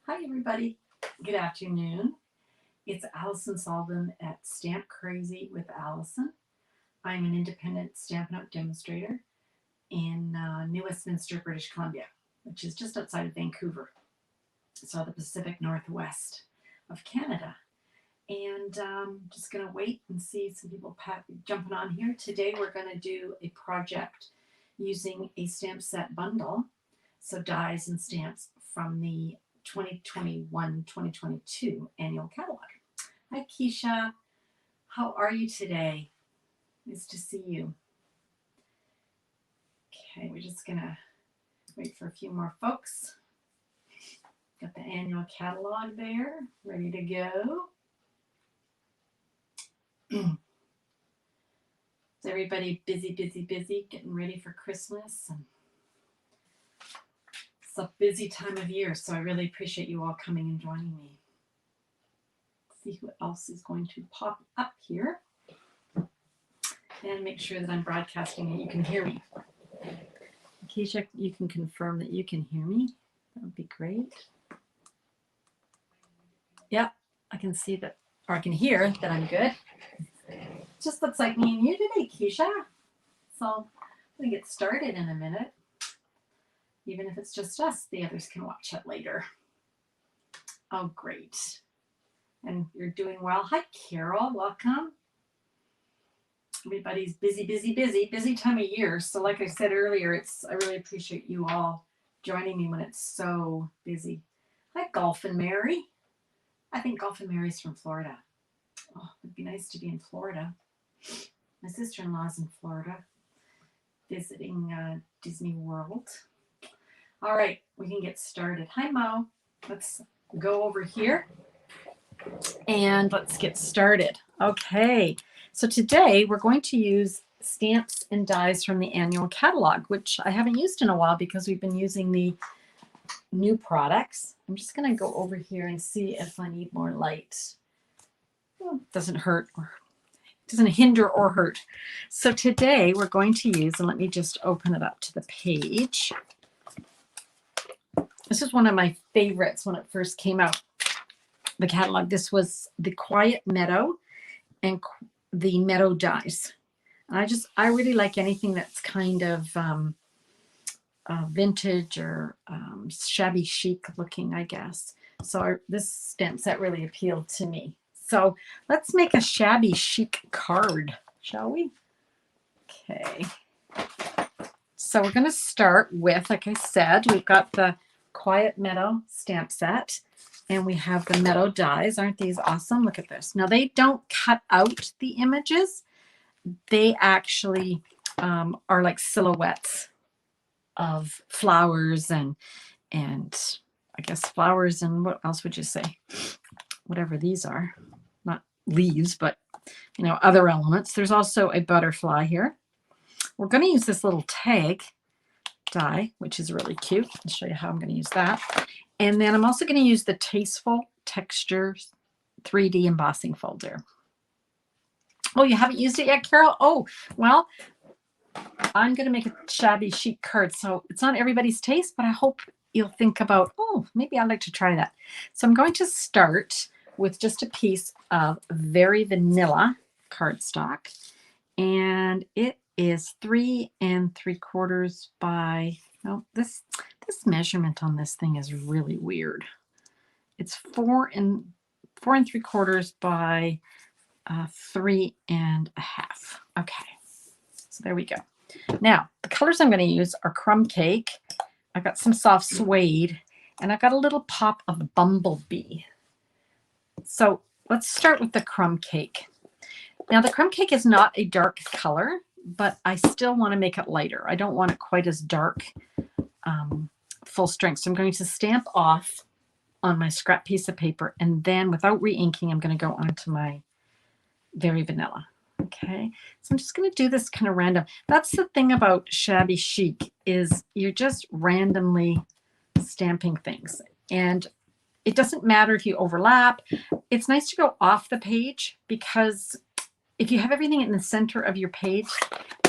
Hi, everybody. Good afternoon. It's Alison Sullivan at Stamp Crazy with Alison. I'm an independent Stampin' Up! Demonstrator in New Westminster, British Columbia, which is just outside of Vancouver, so the Pacific Northwest of Canada. And just going to wait and see some people jumping on here. Today we're going to do a project using a stamp set bundle, so dies and stamps from the 2021-2022 annual catalog. Hi, Keisha. How are you today? Nice to see you. Okay, we're just going to wait for a few more folks. Got the annual catalog there, ready to go. Is everybody busy, getting ready for Christmas? And it's a busy time of year, so I really appreciate you all coming and joining me. Let's see who else is going to pop up here. And make sure that I'm broadcasting and you can hear me. Keisha, you can confirm that you can hear me. That would be great. Yep, I can see that, or I can hear that I'm good. Just looks like me and you today, Keisha. So I'm going to get started in a minute. Even if it's just us, the others can watch it later. Oh, great. And you're doing well. Hi, Carol. Welcome. Everybody's busy time of year. So like I said earlier, I really appreciate you all joining me when it's so busy. Hi, Golf and Mary. I think Golf and Mary's from Florida. Oh, it'd be nice to be in Florida. My sister-in-law's in Florida visiting Disney World. All right, we can get started. Hi, Mo. Let's go over here and let's get started. Okay, so today we're going to use stamps and dies from the annual catalog, which I haven't used in a while because we've been using the new products. I'm just going to go over here and see if I need more light. Well, it doesn't hurt or doesn't hinder or hurt. So today we're going to use, and let me just open it up to the page. This is one of my favorites when it first came out, the catalog. This was the Quiet Meadow and the Meadow dies. And I really like anything that's kind of vintage or shabby chic looking, I guess. So this stamp set really appealed to me. So let's make a shabby chic card, shall we? Okay. So we're going to start with, like I said, we've got the Quiet Meadow stamp set, and we have the Meadow dies. Aren't these awesome? Look at this. Now, they don't cut out the images. They actually are like silhouettes of flowers and I guess flowers and what else would you say? Whatever these are. Not leaves, but, you know, other elements. There's also a butterfly here. We're going to use this little tag die, which is really cute. I'll show you how I'm going to use that. And then I'm also going to use the Tasteful Textures 3D embossing folder. Oh, you haven't used it yet, Carol? Oh, well, I'm going to make a shabby chic card. So it's not everybody's taste, but I hope you'll think about, oh, maybe I'd like to try that. So I'm going to start with just a piece of very vanilla cardstock. And it is 3 3/4 by, no, this measurement on this thing is really weird. It's 4 3/4 by 3 1/2. Okay, so there we go. Now the colors I'm going to use are Crumb Cake. I've got some soft suede, and I've got a little pop of Bumblebee. So let's start with the Crumb Cake. Now the Crumb Cake is not a dark color, but I still want to make it lighter. I don't want it quite as dark, full strength. So I'm going to stamp off on my scrap piece of paper, and then without re-inking, I'm going to go onto my very vanilla. Okay, so I'm just going to do this kind of random. That's the thing about shabby chic, is you're just randomly stamping things, and it doesn't matter if you overlap. It's nice to go off the page, because if you have everything in the center of your page,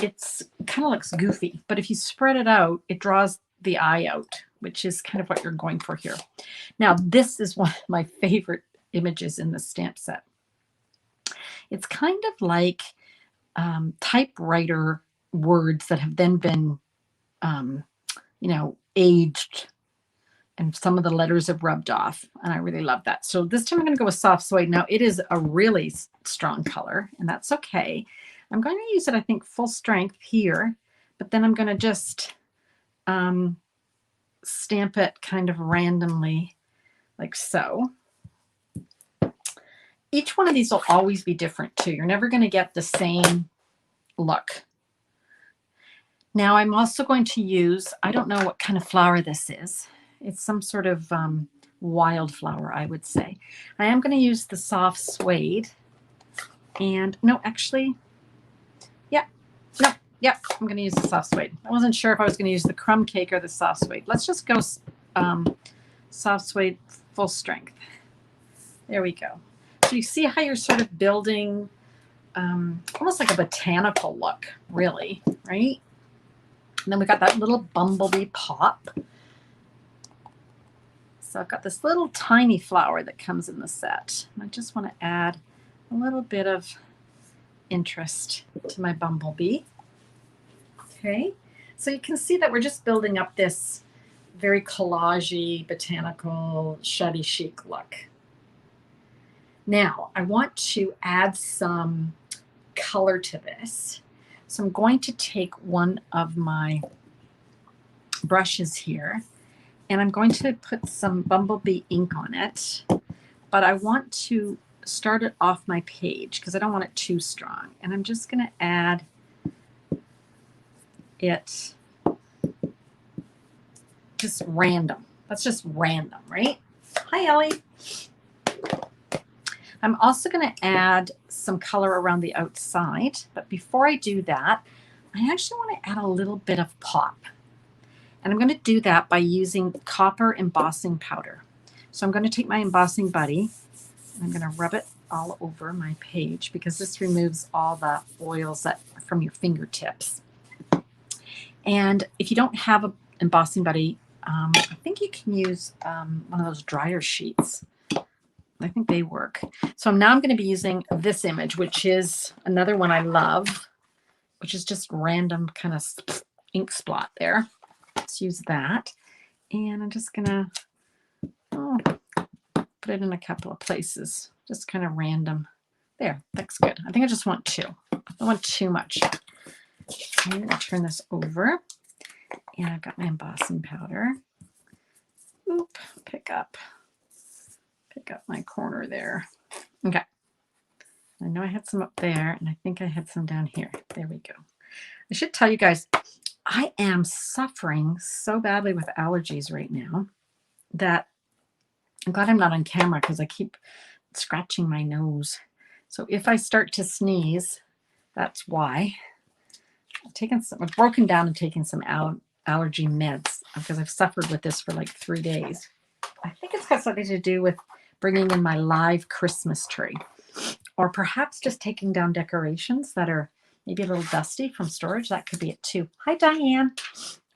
it's kind of looks goofy. But if you spread it out, it draws the eye out which is kind of what you're going for here. Now, this is one of my favorite images in the stamp set. It's kind of like typewriter words that have then been, you know, aged, and some of the letters have rubbed off, and I really love that. So this time I'm going to go with soft suede. Now, it is a really strong color, and that's okay. I'm going to use it, I think, full strength here, but then I'm going to just stamp it kind of randomly, like so. Each one of these will always be different too. You're never going to get the same look. Now I'm also going to use, I don't know what kind of flower this is. It's some sort of wildflower, I would say. I am going to use the soft suede. And no, actually, I'm going to use the soft suede. I wasn't sure if I was going to use the crumb cake or the soft suede. Let's just go soft suede full strength. There we go. So you see how you're sort of building almost like a botanical look, really, right? And then we got that little bumblebee pop. So I've got this little tiny flower that comes in the set. And I just want to add a little bit of interest to my bumblebee. Okay, so you can see that we're just building up this very collagey, botanical, shabby chic look. Now, I want to add some color to this. So I'm going to take one of my brushes here, and I'm going to put some bumblebee ink on it, but I want to start it off my page because I don't want it too strong. And I'm just going to add it just random. That's just random, right? Hi, Ellie. I'm also going to add some color around the outside, but before I do that, I actually want to add a little bit of pop. And I'm going to do that by using copper embossing powder. So I'm going to take my embossing buddy, and I'm going to rub it all over my page because this removes all the oils that are from your fingertips. And if you don't have an embossing buddy, I think you can use one of those dryer sheets. I think they work. So now I'm going to be using this image, which is another one I love, which is just random kind of ink splot there. Let's use that. And I'm just going to put it in a couple of places, just kind of random. There, that's good. I think I just want two. I don't want too much. I'm going to turn this over, and I've got my embossing powder. Oop, pick up my corner there. Okay. I know I had some up there, and I think I had some down here. There we go. I should tell you guys, I am suffering so badly with allergies right now that I'm glad I'm not on camera because I keep scratching my nose. So if I start to sneeze, that's why. I've broken down and taken some allergy meds because I've suffered with this for like 3 days. I think it's got something to do with bringing in my live Christmas tree, or perhaps just taking down decorations that are maybe a little dusty from storage. That could be it too. Hi, Diane.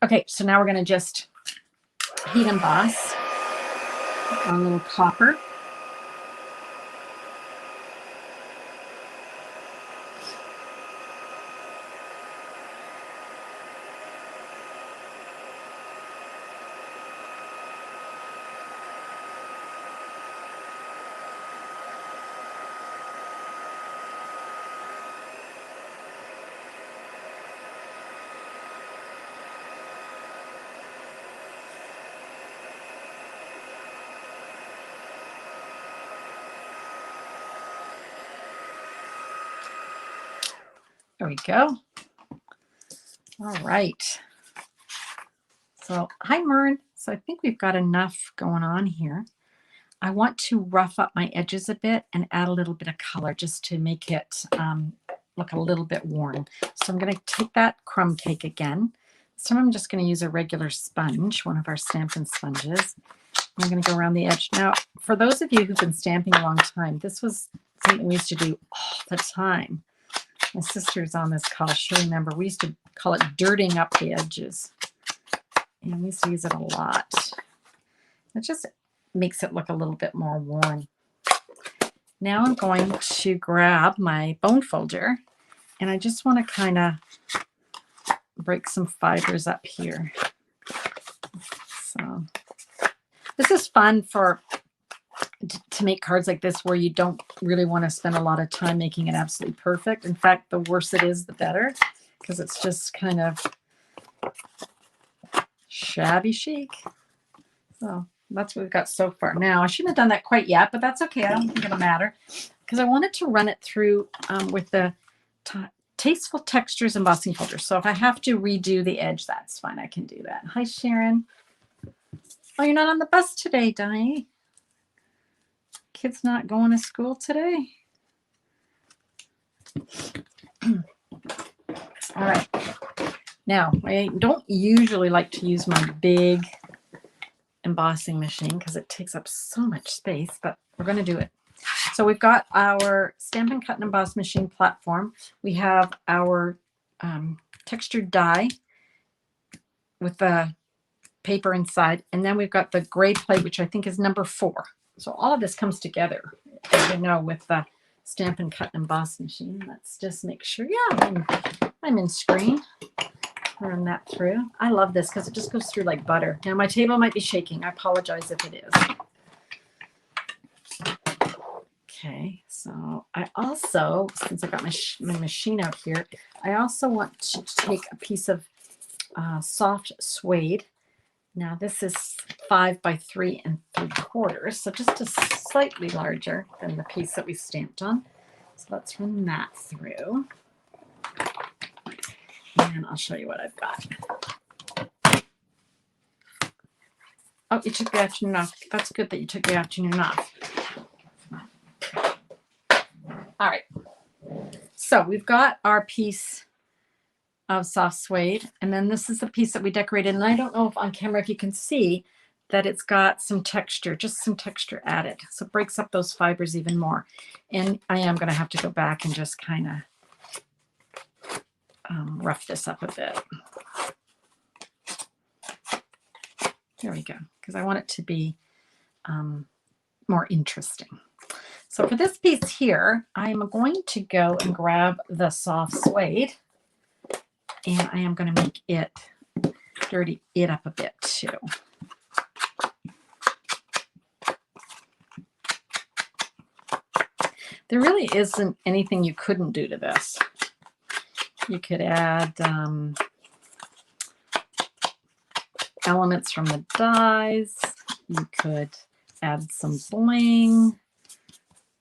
Okay, so now we're going to just heat emboss on a little copper. There we go. All right. So, hi, Mern. So I think we've got enough going on here. I want to rough up my edges a bit and add a little bit of color just to make it look a little bit worn. So I'm going to take that crumb cake again. This time I'm just going to use a regular sponge, one of our Stampin' sponges. I'm going to go around the edge. Now, for those of you who've been stamping a long time, this was something we used to do all the time. My sister's on this call. She'll remember. We used to call it dirting up the edges. And we used to use it a lot. It just makes it look a little bit more worn. Now I'm going to grab my bone folder, and I just want to kind of break some fibers up here. So this is fun to make cards like this where you don't really want to spend a lot of time making it absolutely perfect. In fact, the worse it is, the better, because it's just kind of shabby chic. So that's what we've got so far. Now, I shouldn't have done that quite yet, but that's okay. I don't think it'll matter, because I wanted to run it through with the Tasteful Textures embossing folder. So if I have to redo the edge, that's fine. I can do that. Hi, Sharon. Oh, you're not on the bus today, Dinah. Kids not going to school today? All right. Now, I don't usually like to use my big embossing machine because it takes up so much space, but we're going to do it. So we've got our Stampin' Cut and Emboss machine platform. We have our textured die with the paper inside, and then we've got the gray plate, which I think is number 4. So all of this comes together, as you know, with the Stampin' Cut and Emboss machine. Let's just make sure. Yeah, I'm in screen. Run that through. I love this because it just goes through like butter. Now my table might be shaking. I apologize if it is. Okay, so I also, since I got my machine out here, I also want to take a piece of soft suede. Now this is 5 by 3 3/4, so just a slightly larger than the piece that we stamped on. So let's run that through. And I'll show you what I've got. Oh, you took the afternoon off. That's good that you took the afternoon off. All right. So we've got our piece of soft suede, and then this is the piece that we decorated. And I don't know if on camera if you can see that it's got some texture, just some texture added. So it breaks up those fibers even more. And I am going to have to go back and just kind of rough this up a bit. There we go, because I want it to be more interesting. So for this piece here, I'm going to go and grab the soft suede, and I am going to make it dirty it up a bit too. There really isn't anything you couldn't do to this. You could add elements from the dies. You could add some bling.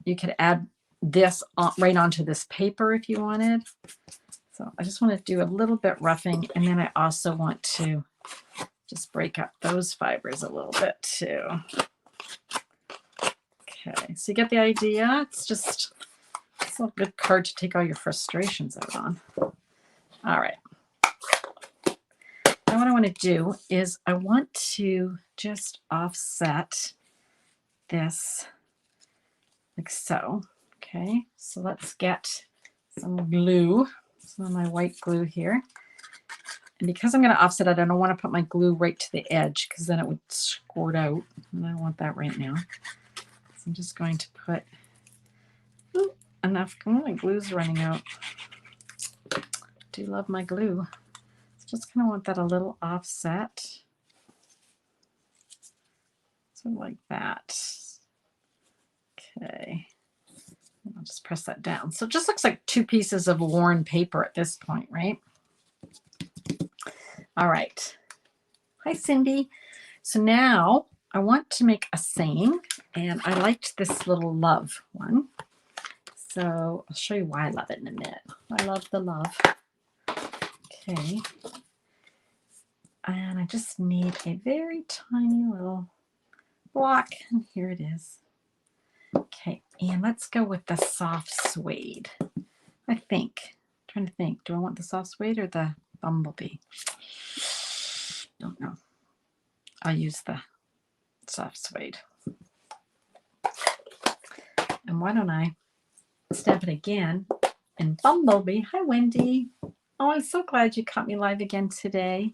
You could add this right onto this paper if you wanted. So I just want to do a little bit roughing, and then I also want to just break up those fibers a little bit too. Okay, so you get the idea. It's a good card to take all your frustrations out on. All right. Now what I want to do is I want to just offset this like so. Okay, so let's get some glue, some of my white glue here. And because I'm going to offset it, I don't want to put my glue right to the edge because then it would squirt out. And I don't want that right now. So I'm just going to put enough. Oh, my glue's running out. I do love my glue. Just kind of want that a little offset. So like that. Okay. I'll just press that down. So it just looks like 2 pieces of worn paper at this point, right? All right. Hi, Cindy. So now I want to make a saying, and I liked this little love one. So I'll show you why I love it in a minute. I love the love. Okay. And I just need a very tiny little block, and here it is. Okay, and let's go with the soft suede. I think. I'm trying to think. Do I want the soft suede or the bumblebee? Don't know. I'll use the soft suede. And why don't I stamp it again in bumblebee? Hi, Wendy. Oh, I'm so glad you caught me live again today.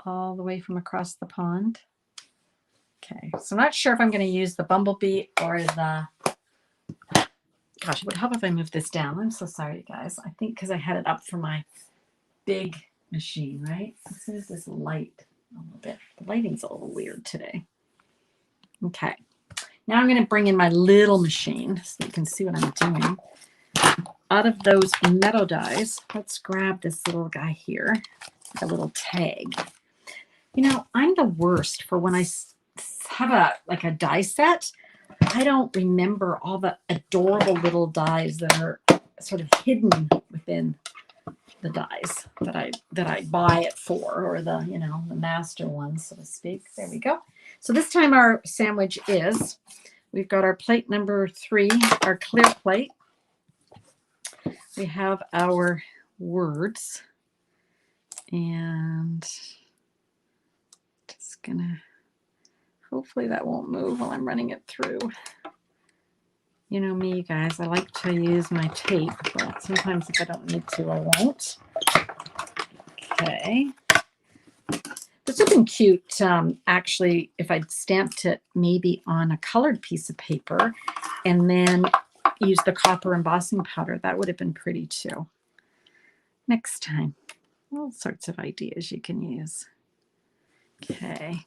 all the way from across the pond. Okay, so I'm not sure if I'm going to use the bumblebee or the, gosh, it would help if I move this down. I'm so sorry, guys. I think because I had it up for my big machine, right? Let's move this light a little bit. The lighting's a little weird today. Okay, now I'm going to bring in my little machine so you can see what I'm doing. Out of those Meadow dies, let's grab this little guy here, the little tag. You know, I'm the worst for when I have a die set. I don't remember all the adorable little dies that are sort of hidden within the dies that I buy it for, or the, you know, the master ones, so to speak. There we go. So this time our sandwich is, we've got our plate number 3, our clear plate. We have our words, and just gonna, hopefully that won't move while I'm running it through. You know me, guys, I like to use my tape, but sometimes if I don't need to, I won't. Okay. This would have been cute, actually, if I'd stamped it maybe on a colored piece of paper and then use the copper embossing powder. That would have been pretty too. Next time, all sorts of ideas you can use. Okay.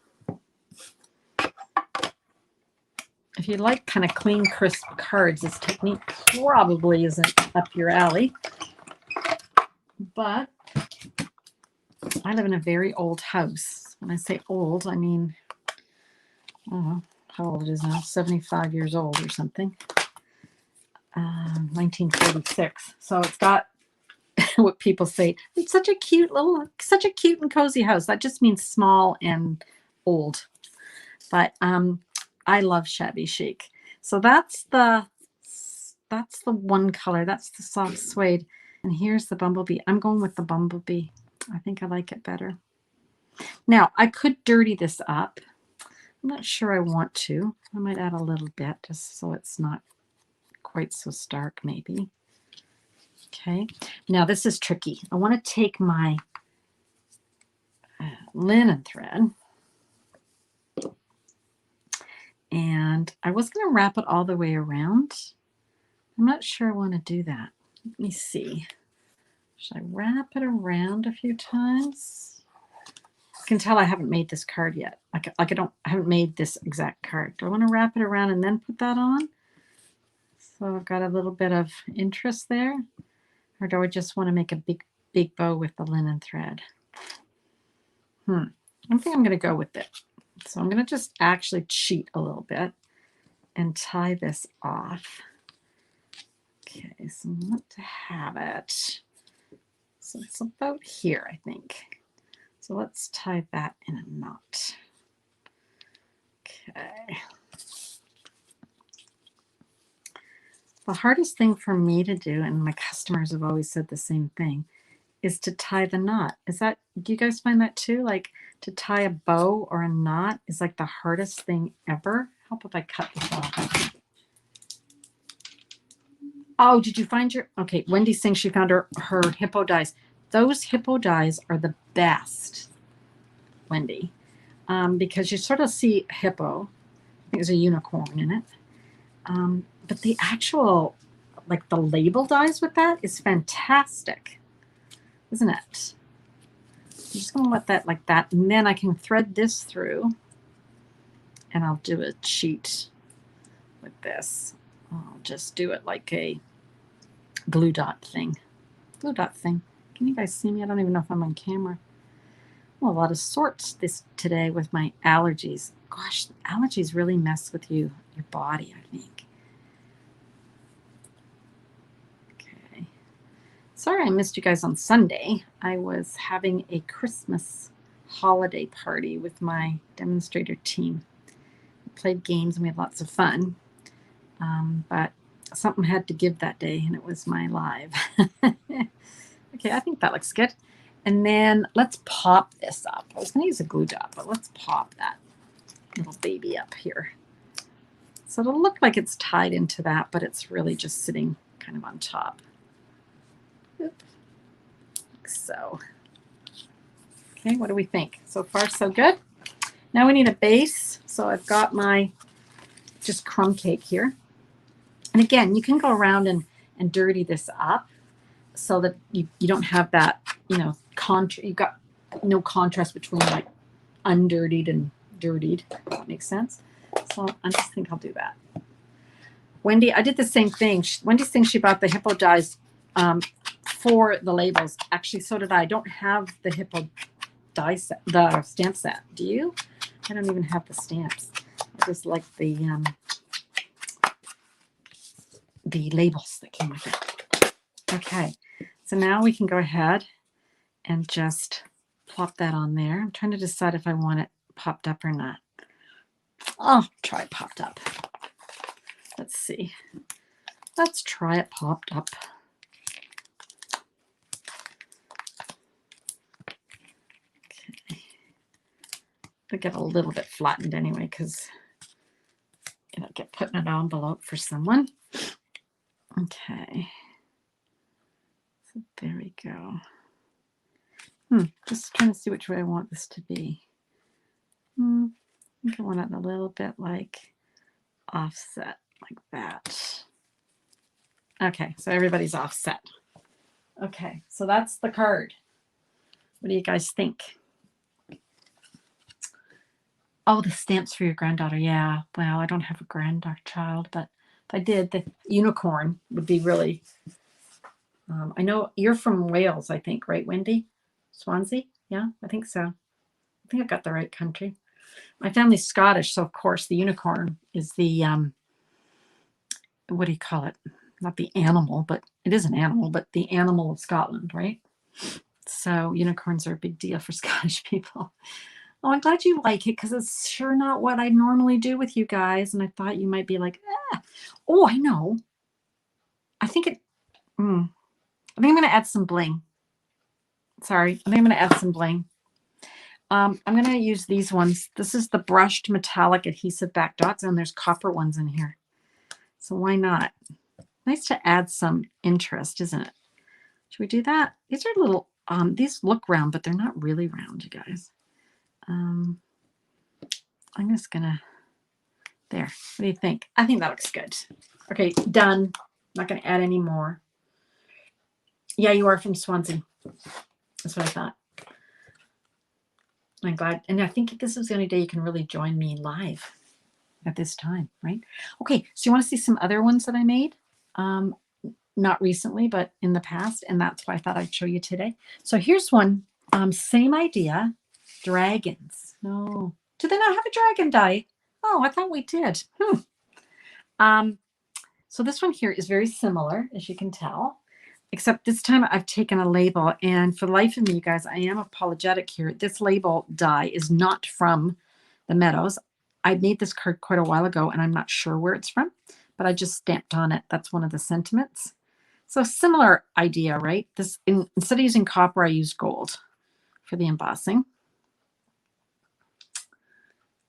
If you like kind of clean, crisp cards, this technique probably isn't up your alley. But I live in a very old house. When I say old, I mean, I don't know how old it is now, 75 years old or something. 1946. So it's got what people say, it's such a cute and cozy house. That just means small and old. But I love shabby chic. So that's the one color. That's the soft suede. And here's the bumblebee. I'm going with the bumblebee. I think I like it better. Now, I could dirty this up. I'm not sure I want to. I might add a little bit just so it's not quite so stark, maybe. Okay. Now, this is tricky. I want to take my linen thread, and I was going to wrap it all the way around. I'm not sure I want to do that. Let me see. Should I wrap it around a few times? You can tell I haven't made this card yet. I haven't made this exact card. Do I want to wrap it around and then put that on? So I've got a little bit of interest there. Or do I just want to make a big bow with the linen thread? I think I'm going to go with it. So I'm going to just actually cheat a little bit and tie this off. Okay, so I want to have it. So it's about here, I think. So let's tie that in a knot. Okay. The hardest thing for me to do, and my customers have always said the same thing, is to tie the knot. Do you guys find that too? Like to tie a bow or a knot is like the hardest thing ever. How about if I cut this off? Oh, did you find okay, Wendy's saying she found her hippo dies. Those hippo dies are the best, Wendy, because you sort of see hippo. I think there's a unicorn in it. But the actual, like the label dies with that is fantastic, isn't it? I'm just going to let that like that, and then I can thread this through, and I'll do a cheat with this. I'll just do it like a glue dot thing. Glue dot thing. Can you guys see me? I don't even know if I'm on camera. Well, a lot of sorts today with my allergies. Gosh, allergies really mess with your body, I think. Okay. Sorry I missed you guys on Sunday. I was having a Christmas holiday party with my demonstrator team. We played games and we had lots of fun. But something had to give that day, and it was my live. Okay, I think that looks good. And then let's pop this up. I was going to use a glue dot, but let's pop that little baby up here. So it'll look like it's tied into that, but it's really just sitting kind of on top. Oop. Like so. Okay, what do we think? So far, so good. Now we need a base. So I've got my just crumb cake here. And again, you can go around and dirty this up so that you don't have that, you've got no contrast between like undirtied and dirtied. That makes sense. So I just think I'll do that. Wendy, I did the same thing. Wendy thinks she bought the hippo dies for the labels. Actually, so did I. I don't have the hippo die set, the stamp set. Do you? I don't even have the stamps. I just like the labels that came with it. Okay, so now we can go ahead and just plop that on there. I'm trying to decide if I want it popped up or not. I'll try it popped up. Let's see. Let's try it popped up. Okay. I'll get a little bit flattened anyway because I'll get put in an envelope for someone. Okay. So there we go. Just trying to see which way I want this to be. I think I want it a little bit like offset, like that. Okay, so everybody's offset. Okay, so that's the card. What do you guys think? Oh, the stamps for your granddaughter. Yeah, well, I don't have a grandchild, but if I did, the unicorn would be really... I know you're from Wales, I think, right, Wendy? Swansea? Yeah, I think so. I think I've got the right country. My family's Scottish, so of course the unicorn is the, what do you call it? Not the animal, but it is an animal, but the animal of Scotland, right? So unicorns are a big deal for Scottish people. Oh, I'm glad you like it because it's sure not what I normally do with you guys. And I thought you might be like, ah. Oh, I know. I think I'm going to add some bling. Sorry, I think I'm going to add some bling. I'm going to use these ones. This is the brushed metallic adhesive back dots, and there's copper ones in here. So why not? Nice to add some interest, isn't it? Should we do that? These are little, these look round, but they're not really round, you guys. I'm just going to, there. What do you think? I think that looks good. Okay, done. Not going to add any more. Yeah, you are from Swansea. That's what I thought. I'm glad. And I think this is the only day you can really join me live at this time, right? Okay, so you want to see some other ones that I made? Not recently, but in the past. And that's why I thought I'd show you today. So here's one. Same idea. Dragons. No. Do they not have a dragon die? Oh, I thought we did. So this one here is very similar, as you can tell. Except this time I've taken a label, and for the life of me, you guys, I am apologetic here. This label die is not from the Meadows. I made this card quite a while ago, and I'm not sure where it's from, but I just stamped on it. That's one of the sentiments. So similar idea, right? This instead of using copper, I used gold for the embossing.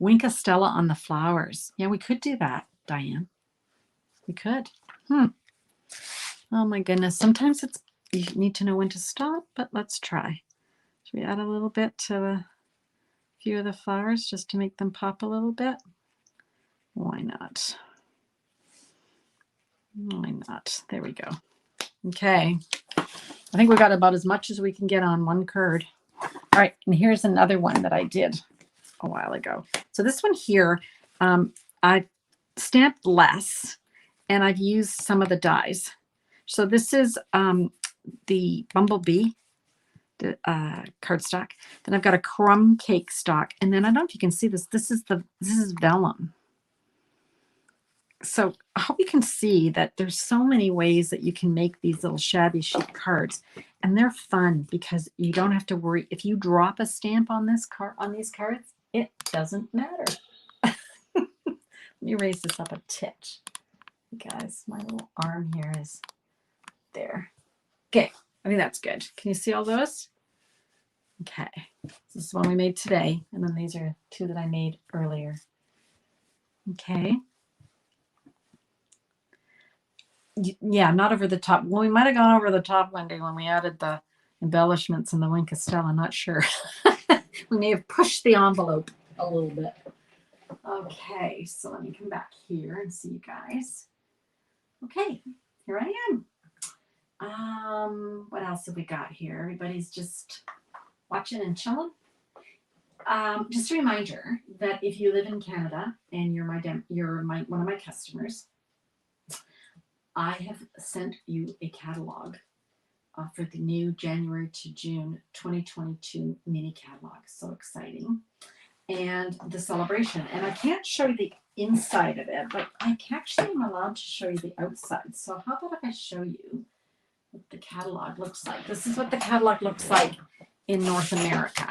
Winka Stella on the flowers. Yeah, we could do that, Diane. We could. Oh my goodness. Sometimes you need to know when to stop, but let's try. Should we add a little bit to a few of the flowers just to make them pop a little bit? Why not? Why not? There we go. Okay. I think we got about as much as we can get on one card. All right. And here's another one that I did a while ago. So this one here, I stamped less and I've used some of the dies. So this is the Bumblebee cardstock. Then I've got a Crumb Cake stock, and then I don't know if you can see this. This is vellum. So I hope you can see that there's so many ways that you can make these little shabby chic cards, and they're fun because you don't have to worry if you drop a stamp on these cards. It doesn't matter. Let me raise this up a titch, you guys. My little arm here is. There. Okay, I think that's good. Can you see all those? Okay, this is one we made today, and then these are two that I made earlier. Okay. Yeah, not over the top. Well, we might have gone over the top one day when we added the embellishments and the Winka Stella. I'm not sure. We may have pushed the envelope a little bit. Okay, so let me come back here and see you guys. Okay, here I am. What else have we got here? Everybody's just watching and chilling. Just a reminder that if you live in Canada and you're one of my customers, I have sent you a catalog for the new January to June 2022 mini catalog. So exciting. And the celebration. And I can't show you the inside of it, but I actually am allowed to show you the outside. So how about if I show you what the catalog looks like? This is what the catalog looks like in North America.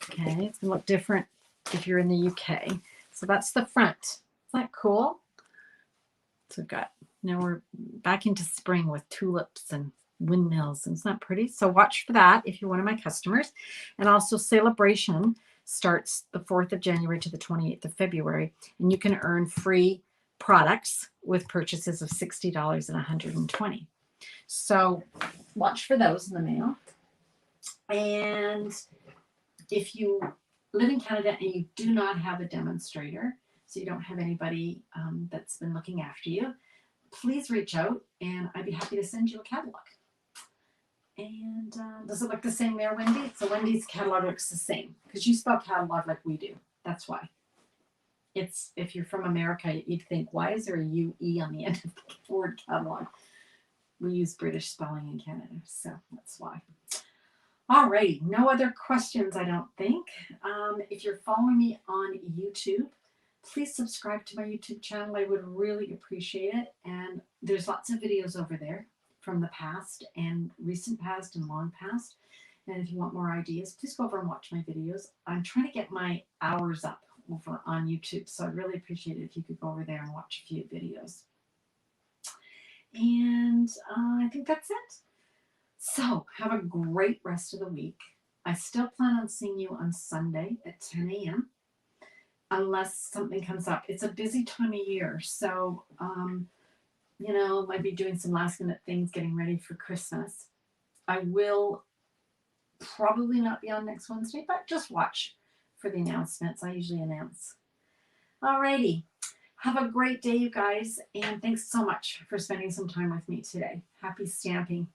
Okay, it's gonna look different if you're in the UK. So that's the front. Is that cool? So we've got, now we're back into spring with tulips and windmills. And isn't that pretty? So watch for that if you're one of my customers. And also celebration starts the 4th of January to the 28th of February. And you can earn free products with purchases of $60 and $120. So watch for those in the mail. And if you live in Canada and you do not have a demonstrator, so you don't have anybody that's been looking after you, please reach out and I'd be happy to send you a catalog. And does it look the same there, Wendy? So Wendy's catalog looks the same because you spell catalog like we do. That's why. It's, if you're from America, you'd think, why is there a UE on the end of the word catalog? We use British spelling in Canada, so that's why. All right, no other questions, I don't think. If you're following me on YouTube, please subscribe to my YouTube channel. I would really appreciate it. And there's lots of videos over there from the past and recent past and long past. And if you want more ideas, please go over and watch my videos. I'm trying to get my hours up over on YouTube, so I'd really appreciate it if you could go over there and watch a few videos. And I think that's it. So have a great rest of the week. I still plan on seeing you on Sunday at 10 a.m. unless something comes up. It's a busy time of year, so you know, might be doing some last minute things, getting ready for Christmas. I will probably not be on next Wednesday, but just watch for the announcements. I usually announce. Alrighty. Have a great day, you guys, and thanks so much for spending some time with me today. Happy stamping.